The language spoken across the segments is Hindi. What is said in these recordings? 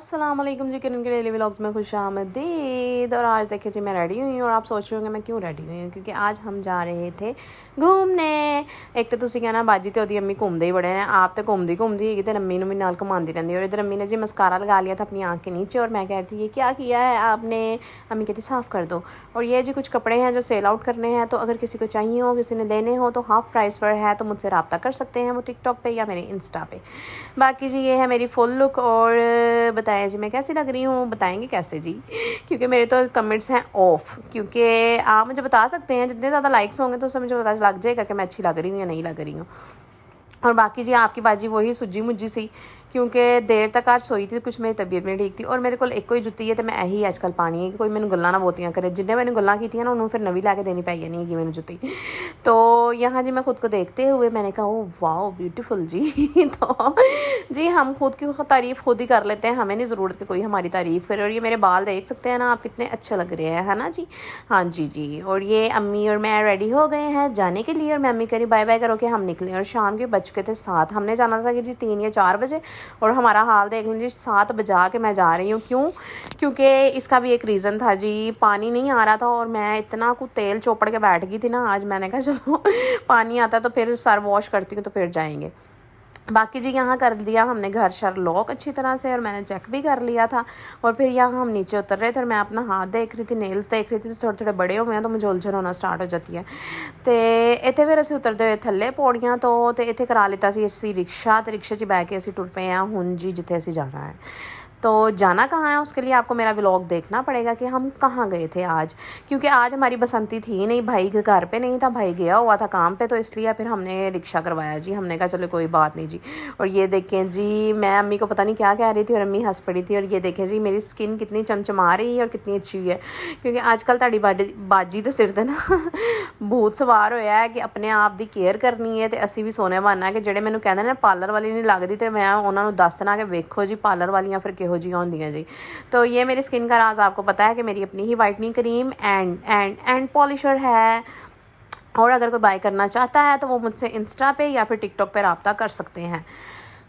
अस्सलाम वालेकुम जी, किरण के डेली व्लॉग्स में खुशामदीद। और आज देखिए जी मैं रेडी हुई हूँ और आप सोच रहे होंगे मैं क्यों रेडी हुई हूँ, क्योंकि आज हम जा रहे थे घूमने। एक तो तुसी कहना बाजी तो ओदी अम्मी घूमते ही बड़े हैं, आप तो घूमती घूमती है तो अम्मी भी नाल घुमाती रहती। और इधर अम्मी ने जी मस्कारा लगा लिया था अपनी आँख के नीचे और मैं कह रही थी ये क्या किया है आपने। अम्मी कहती साफ़ कर दो। और ये जी कुछ कपड़े हैं जो सेल आउट करने हैं, तो अगर किसी को चाहिए हो, किसी ने लेने हो तो हाफ़ प्राइस पर है, तो मुझसे रब्ता कर सकते हैं, वो टिकटॉक पे या मेरे इंस्टा पे। बाकी जी ये है मेरी फुल लुक। और बताएं जी मैं कैसी लग रही हूँ, बताएंगे कैसे जी, क्योंकि मेरे तो कमेंट्स हैं ऑफ। क्योंकि आप मुझे बता सकते हैं, जितने ज़्यादा लाइक्स होंगे तो उससे मुझे पता लग जाएगा कि मैं अच्छी लग रही हूँ या नहीं लग रही हूँ। और बाकी जी आपकी बाजी वही सुजी मुजी सी, क्योंकि देर तक आज सोई थी, कुछ मेरी तबीयत नहीं ठीक थी। और मेरे को एक ही जुत्ती है तो मैं यही आजकल पानी है कि कोई मैंने गल्लां ना बोतियां करे। जिन्हें मैंने गल्लां की थी ना उन्होंने फिर नवी ला के देनी पाई नहीं कि मैंने जुत्ती। तो यहाँ जी मैं खुद को देखते हुए मैंने कहा ओ वाह ब्यूटीफुल जी। तो जी हम खुद की तारीफ़ खुद ही कर लेते हैं, हमें नहीं ज़रूरत कि कोई हमारी तारीफ़ करे। और ये मेरे बाल देख सकते हैं ना आप, कितने अच्छे लग रहे हैं, है ना जी। हाँ जी। और ये अम्मी और मैं रेडी हो गए हैं जाने के लिए, और मैं अम्मी कह रही बाय बाय करो कि हम निकले। और शाम के बज के थे 7, हमने जाना था कि जी 3 या 4 बजे, और हमारा हाल देख लीजिए 7 बजा के मैं जा रही हूँ। क्यों? क्योंकि इसका भी एक रीज़न था जी, पानी नहीं आ रहा था और मैं इतना कुछ तेल चोपड़ के बैठ गई थी ना आज। मैंने कहा चलो पानी आता तो फिर सर वॉश करती हूँ तो फिर जाएंगे। बाकी जी यहाँ कर दिया हमने घर शर लॉक अच्छी तरह से, और मैंने चेक भी कर लिया था। और फिर यहाँ हम नीचे उतर रहे थे और मैं अपना हाथ देख रही थी, नेल्स देख रही थी, तो थोड़े थोड़े बड़े हो गए हैं तो मुझे उलझन होना स्टार्ट हो जाती है। तो इतने फिर असीं उतरते हुए थल्ले पौड़ियाँ तो इतने करा लिता सी असीं रिक्शा, तो रिक्शे 'च बह के असीं टुर पे हैं हुण जी जिथे असीं जाना है। तो जाना कहाँ है उसके लिए आपको मेरा व्लॉग देखना पड़ेगा कि हम कहाँ गए थे आज, क्योंकि आज हमारी बसंती थी नहीं, भाई के घर पे नहीं था, भाई गया हुआ था काम पे, तो इसलिए फिर हमने रिक्शा करवाया जी। हमने कहा चलो कोई बात नहीं जी। और ये देखें जी मैं अम्मी को पता नहीं क्या कह रही थी और अम्मी हंस पड़ी थी। और ये देखें जी मेरी स्किन कितनी चमचमा रही है और कितनी अच्छी हुई है, क्योंकि आजकल ताड़ी बाजी तो सिर ते ना भूत सवार होया है कि अपने आप की केयर करनी है। तो असी भी सोने बनना है कि ਜਿਹੜੇ ਮੈਨੂੰ ਕਹਿੰਦੇ ਨੇ पार्लर वाली नहीं लगती, तो मैं उन्होंने दसना कि वेखो जी पार्लर वालियाँ फिर किहो जी होंदियां जी। तो ये मेरी स्किन का राज आपको पता है कि मेरी अपनी ही वाइटनिंग क्रीम एंड पॉलिशर है। और अगर कोई बाय करना चाहता है तो वो मुझसे इंस्टा पे या फिर टिकटॉक पे रब्ता कर सकते हैं।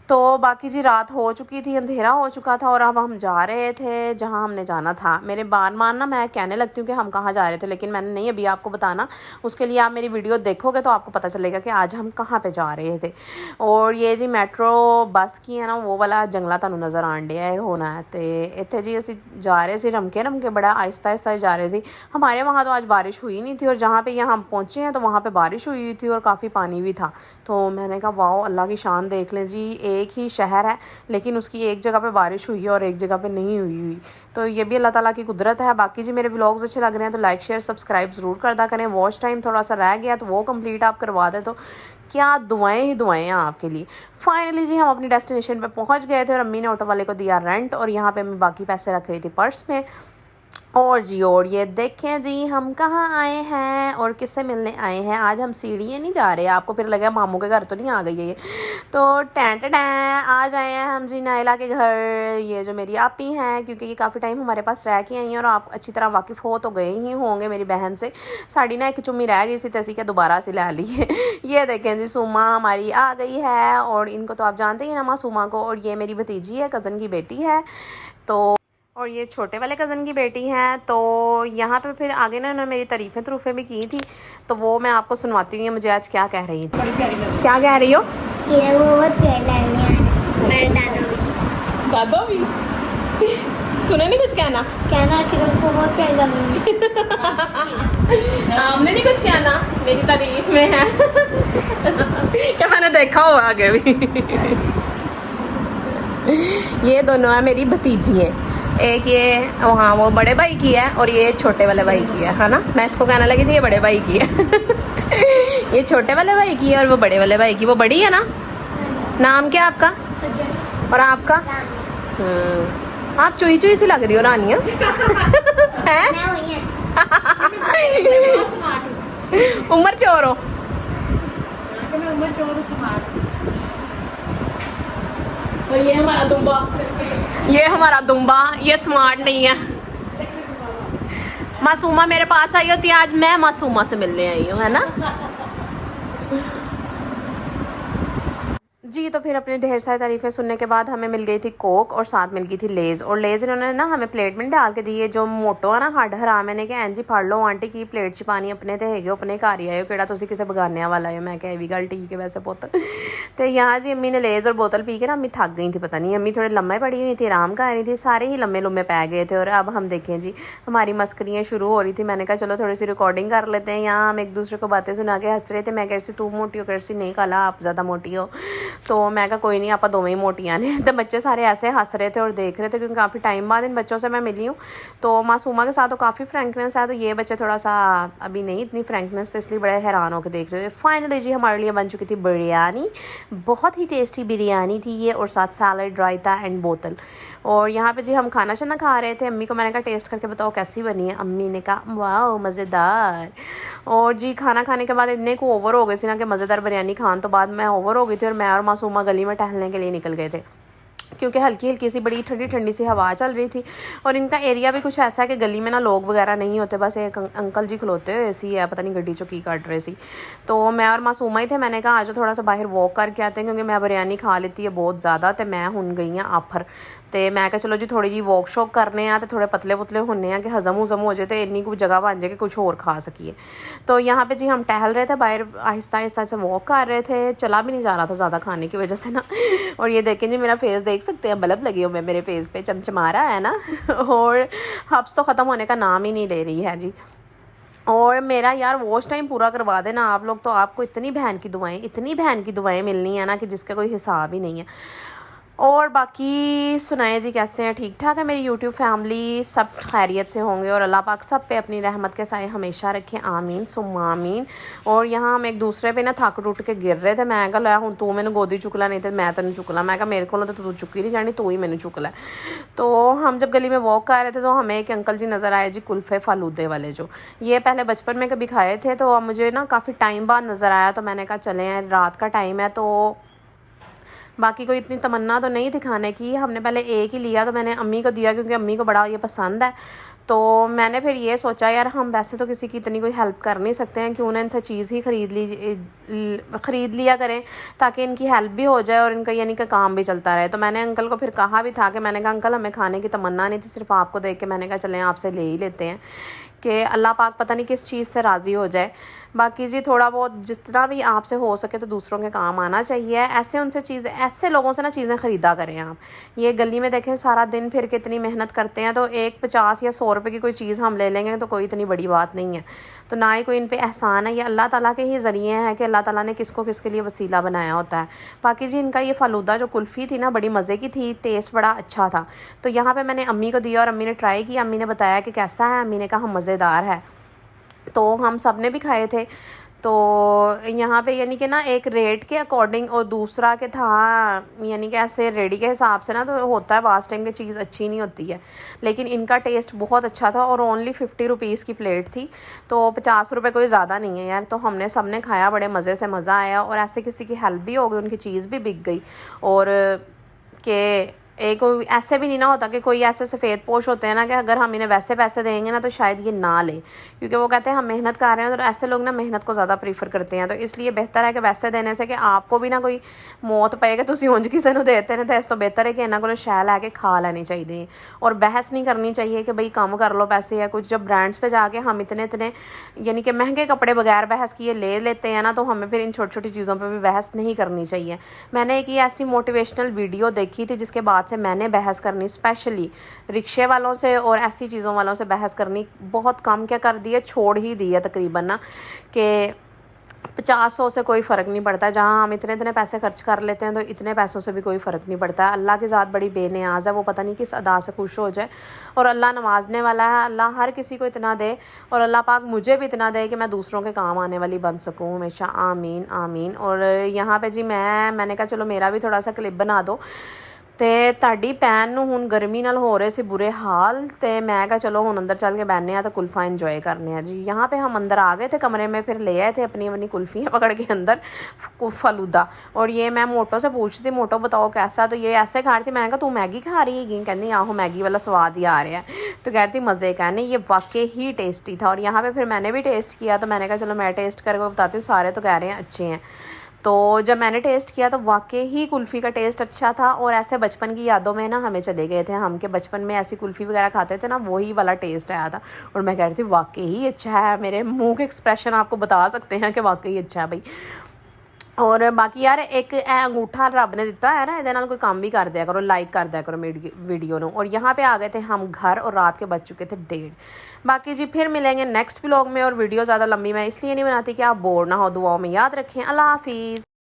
तो बाकी जी रात हो चुकी थी, अंधेरा हो चुका था और अब हम जा रहे थे जहाँ हमने जाना था। मेरे बार बार ना मैं कहने लगती हूँ कि हम कहाँ जा रहे थे, लेकिन मैंने नहीं अभी आपको बताना। उसके लिए आप मेरी वीडियो देखोगे तो आपको पता चलेगा कि आज हम कहाँ पे जा रहे थे। और ये जी मेट्रो बस की है ना वो वाला जंगला तुहानू नज़र आन डिया है होना है। तो इतने जी असी जा रहे थे रमके बड़ा आहिस्ता आहिस्ता जा रहे थे। हमारे वहाँ तो आज बारिश हुई नहीं थी, और जहाँ पे यहाँ हम पहुँचे हैं तो वहाँ पे बारिश हुई थी और काफ़ी पानी भी था। तो मैंने कहा वाह अल्लाह की शान देख लें जी, एक ही शहर है लेकिन उसकी एक जगह पे बारिश हुई है और एक जगह पे नहीं हुई। तो ये भी अल्लाह ताला की कुदरत है। बाकी जी मेरे व्लॉग्स अच्छे लग रहे हैं तो लाइक शेयर सब्सक्राइब ज़रूर करदा करें। वॉच टाइम थोड़ा सा रह गया तो वो कंप्लीट आप करवा दें तो क्या दुआएं ही दुआएं हैं आपके लिए। फाइनली जी हम अपनी डेस्टिनेशन पे पहुंच गए थे और अम्मी ने ऑटो वाले को दिया रेंट, और यहाँ पे मैं बाकी पैसे रख रही थी पर्स में। और जी और ये देखें जी हम कहाँ आए हैं और किससे मिलने आए हैं। आज हम सीढ़ियाँ नहीं जा रहे, आपको फिर लगा मामू के घर तो नहीं आ गई है ये। तो टेंट आज आए हैं हम जी नायला के घर। ये जो मेरी आपी हैं, क्योंकि ये काफ़ी टाइम हमारे पास रह के आई हैं और आप अच्छी तरह वाकिफ़ हो तो गए ही होंगे मेरी बहन से। साड़ी ना एक चुम्मी रह गई सी तो असी क्या दोबारा से ला ली है। ये देखें जी सुमा हमारी आ गई है, और इनको तो आप जानते ही ना मासूमा को। और ये मेरी भतीजी है, कज़न की बेटी है। तो और ये छोटे वाले कज़न की बेटी हैं। तो यहाँ पे फिर आगे ना उन्होंने मेरी तारीफ़ें भी की थी, तो वो मैं आपको सुनवाती हूँ मुझे आज क्या कह रही थी। क्या कह रही हो? दादा भी तूने नहीं कुछ कहना हमने नहीं कुछ कहना, मेरी तारीफ में है। क्या मैंने देखा हो आगे भी। ये दोनों है मेरी भतीजी है, एक ये वहाँ वो बड़े भाई की है और ये छोटे वाले भाई की है ना। मैं इसको कहने लगी थी ये बड़े भाई की है। ये छोटे वाले भाई की है और वो बड़े वाले भाई की। वो बड़ी है ना। नाम क्या आपका और आपका? आप चुई चुई सी लग रही हो रानिया। हैं? उम्र चोर हो। और ये हमारा दुम्बा, ये स्मार्ट नहीं है। मासूमा मेरे पास आई होती, आज मैं मासूमा से मिलने आई हूँ, है ना। जी। तो फिर अपने ढेर सारी तारीफ़ें सुनने के बाद हमें मिल गई थी कोक और साथ मिल गई थी लेज़, और लेज़ इन्होंने ना हमें प्लेट में डाल के दी है। जो मोटो है ना हड हराम, मैंने कहा एंजी फड़ लो आंटी की प्लेट च पानी अपने तो है अपने घर ही आए हो तुसी किसी बगाने वाला हो। मैं क्या भी गल ठीक है वैसे पुत। तो यहाँ जी अम्मी ने लेज़ और बोतल पी के ना अम्मी थक गई थी, पता नहीं अम्मी थोड़े लम्बे पड़ी हुई थी, आराम कर रही थी, सारे ही लम्बे लम्बे पै गए थे। और अब हम देखें जी हमारी मस्करियाँ शुरू हो रही थी। मैंने कहा चलो थोड़ी सी रिकॉर्डिंग कर लेते हैं, यहाँ हम एक दूसरे को बातें सुना के हंस रहे थे। मैं कह रही थी तू मोटी हो, कह रही नहीं कला आप ज़्यादा मोटी हो। तो मैं कहा कोई नहीं आप दोवें ही मोटियां ने। तो बच्चे सारे ऐसे हंस रहे थे और देख रहे थे क्योंकि काफ़ी टाइम बाद इन बच्चों से मैं मिली हूँ। तो मासूमा के साथ तो काफ़ी फ्रैंकनेस है, तो ये बच्चे थोड़ा सा अभी नहीं इतनी फ्रैंकनेस, तो इसलिए बड़े हैरान होकर देख रहे थे। फाइनली जी हमारे लिए बन चुकी थी बिरयानी, बहुत ही टेस्टी बिरयानी थी ये, और साथ सैलड, रायता एंड बोतल। और यहाँ पे जी हम खाना शाना खा रहे थे। अम्मी को मैंने कहा टेस्ट करके बताओ कैसी बनी है। अम्मी ने कहा वाह मज़ेदार। और जी खाना खाने के बाद इतने को ओवर हो गए सी ना कि मज़ेदार बिरयानी खाने तो बाद मैं ओवर हो गई थी, और मैं और मासूमा गली में टहलने के लिए निकल गए थे क्योंकि हल्की हल्की सी बड़ी ठंडी ठंडी सी हवा चल रही थी। और इनका एरिया भी कुछ ऐसा है कि गली में ना लोग वगैरह नहीं होते, बस एक अंकल जी खलोते हुए सी है, पता नहीं गड्डी चो की काट रहे सी। तो मैं और मासूमा ही थे, मैंने कहा आज थोड़ा सा बाहर वॉक करके आते हैं क्योंकि मैं बिरयानी खा लेती है बहुत ज़्यादा। तो मैं हुन गई हाँ आफर, तो मैं कहा चलो जी थोड़ी जी वॉक शॉक करने तो थोड़े पतले पुतले होने हैं कि हज़म हुज़म हो जाए, तो इन्नी कुछ जगह बन जाए कि कुछ और खा सकिए। तो यहाँ पे जी हम टहल रहे थे बाहर, आहिस्ता आहिस्ता से वॉक कर रहे थे, चला भी नहीं जा रहा था ज़्यादा खाने की वजह से ना। और ये देखें जी मेरा फेस देख सकते हैं, बल्ब लगी हुई है मेरे फेस पे, चमचमा रहा है ना। और हब्स तो ख़त्म होने का नाम ही नहीं ले रही है जी। और मेरा यार वॉच टाइम पूरा करवा देना आप लोग, तो आपको इतनी बहन की दुआएं मिलनी है ना कि जिसका कोई हिसाब ही नहीं है। और बाकी सुनाए जी कैसे हैं, ठीक ठाक है मेरी यूट्यूब फैमिली, सब खैरियत से होंगे और अल्लाह पाक सब पे अपनी रहमत के साए हमेशा रखें, आमीन सुम्मा आमीन। और यहाँ हम एक दूसरे पे ना थक टूट के गिर रहे थे। मैं कहा लै हूँ तू मैंने गोदी चुकला, नहीं तो मैं तेन चुकला। मैं कहा मेरे को तो तू चुकी नहीं जानी, तू ही मैंने चुकला। तो हम जब गली में वॉक कर रहे थे तो हमें एक अंकल जी नज़र आए जी, कुल्फ़े फालूदे वाले, जो ये पहले बचपन में कभी खाए थे, तो मुझे ना काफ़ी टाइम बाद नज़र आया। तो मैंने कहा चले हैं, रात का टाइम है, तो बाकी कोई इतनी तमन्ना तो नहीं थी खाने की, हमने पहले एक ही लिया। तो मैंने अम्मी को दिया क्योंकि अम्मी को बड़ा ये पसंद है। तो मैंने फिर ये सोचा यार हम वैसे तो किसी की इतनी कोई हेल्प कर नहीं सकते हैं, क्यों ना इनसे चीज़ ही ख़रीद लिया करें ताकि इनकी हेल्प भी हो जाए और इनका यानी कि काम भी चलता रहे। तो मैंने अंकल को फिर कहा भी था कि मैंने कहा अंकल हमें खाने की तमन्ना नहीं थी, सिर्फ आपको देख के मैंने कहा चलें आपसे ले ही लेते हैं कि अल्लाह पाक पता नहीं किस चीज़ से राज़ी हो जाए। बाकी जी थोड़ा बहुत जितना भी आपसे हो सके तो दूसरों के काम आना चाहिए। ऐसे लोगों से ना चीज़ें ख़रीदा करें आप। ये गली में देखें सारा दिन फिर के इतनी मेहनत करते हैं, तो एक 50 या 100 रुपये की कोई चीज़ हम ले लेंगे तो कोई इतनी बड़ी बात नहीं है। तो ना ही कोई इन पे एहसान है, ये अल्लाह ताला के ही ज़रिए हैं कि अल्लाह ताला ने किसको किसके लिए वसीला बनाया होता है। बाकी जी इनका ये फ़ालूदा जो कुल्फ़ी थी ना बड़ी मज़े की थी, टेस्ट बड़ा अच्छा था। तो यहाँ पे मैंने अम्मी को दिया और अम्मी ने ट्राई किया, अम्मी ने बताया कि कैसा है, अम्मी ने कहा मज़ेदार है। तो हम सब ने भी खाए थे। तो यहाँ पे यानी कि ना एक रेट के अकॉर्डिंग और दूसरा के था यानी कि ऐसे रेडी के हिसाब से ना, तो होता है वास्ट टाइम की चीज़ अच्छी नहीं होती है, लेकिन इनका टेस्ट बहुत अच्छा था। और ओनली 50 रुपीज़ की प्लेट थी, तो 50 रुपये कोई ज़्यादा नहीं है यार। तो हमने सब ने खाया, बड़े मज़े से मज़ा आया और ऐसे किसी की हेल्प भी हो गई, उनकी चीज़ भी बिक गई। और के एक ऐसे भी नहीं ना होता कि कोई ऐसे सफ़ेद पोश होते हैं ना कि अगर हम इन्हें वैसे पैसे देंगे ना तो शायद ये ना ले, क्योंकि वो कहते हैं हम मेहनत कर रहे हैं, तो ऐसे लोग ना मेहनत को ज़्यादा प्रीफर करते हैं। तो इसलिए बेहतर है कि वैसे देने से कि आपको भी ना कोई मौत पए कि तुम उंज किसी को देते हैं, तो इस तो बेहतर है कि इन्हों को शै लैके खा लेनी चाहिए। और बहस नहीं करनी चाहिए कि भाई कम कर लो पैसे या कुछ। जब ब्रांड्स पर जाके हम इतने यानी कि महंगे कपड़े बगैर बहस किए ले लेते हैं ना, तो हमें फिर इन छोटी छोटी चीज़ों पर भी बहस नहीं करनी चाहिए। मैंने एक ऐसी मोटिवेशनल वीडियो देखी थी जिसके बाद से मैंने बहस करनी, स्पेशली रिक्शे वालों से और ऐसी चीज़ों वालों से बहस करनी बहुत कम क्या कर दी है, छोड़ ही दी है तकरीबन ना, कि 50-100 से कोई फ़र्क नहीं पड़ता। जहाँ हम इतने पैसे खर्च कर लेते हैं तो इतने पैसों से भी कोई फ़र्क नहीं पड़ता है। अल्लाह की ज़ात बड़ी बेनियाज़ है, वो पता नहीं किस अदा से खुश हो जाए, और अल्लाह नवाजने वाला है। अल्लाह हर किसी को इतना दे और अल्लाह पाक मुझे भी इतना दे कि मैं दूसरों के काम आने वाली बन सकूँ हमेशा, आमीन आमीन। और यहाँ पे जी मैंने कहा चलो मेरा भी थोड़ा सा क्लिप बना दो। तो ताड़ी भैन नूं हुण गर्मी नाल हो रहे से बुरे हाल, तो मैं कहा चलो हुण अंदर चल के बहने तो कुल्फ़ा इंजॉय करने हैं जी। यहाँ पे हम अंदर आ गए थे कमरे में, फिर ले आए थे अपनी कुल्फ़ियाँ पकड़ के अंदर फलूदा। और ये मैं मोटो से पूछती, मोटो बताओ कैसा, तो ये ऐसे खा रही थी। मैंने कहा तू मैगी खा रही है, कहती आहो मैगी वाला स्वाद ही आ रहा है। तो कहती मज़े का नहीं, ये वाकई ही टेस्टी था। और यहाँ पर फिर मैंने भी टेस्ट किया, तो मैंने कहा चलो मैं टेस्ट करके बताती हूँ, सारे तो कह रहे हैं अच्छे हैं। तो जब मैंने टेस्ट किया तो वाकई ही कुल्फ़ी का टेस्ट अच्छा था, और ऐसे बचपन की यादों में ना हमें चले गए थे हम, के बचपन में ऐसी कुल्फ़ी वगैरह खाते थे ना, वही वाला टेस्ट आया था। और मैं कह रही थी वाकई ही अच्छा है, मेरे मुंह के एक्सप्रेशन आपको बता सकते हैं कि वाकई अच्छा है भाई। और बाकी यार एक अंगूठा रब ने दिता है ना, ਇਹਦੇ ਨਾਲ कोई काम भी कर दिया करो, लाइक कर दिया करो मेरी वीडियो ਨੂੰ। और यहाँ पे आ गए थे हम घर और रात के बज चुके थे 1:30। बाकी जी फिर मिलेंगे नेक्स्ट व्लॉग में। और वीडियो ज़्यादा लंबी मैं इसलिए नहीं बनाती कि आप बोर ना हो। दुआओं में याद रखें। अल्लाह हाफिज़।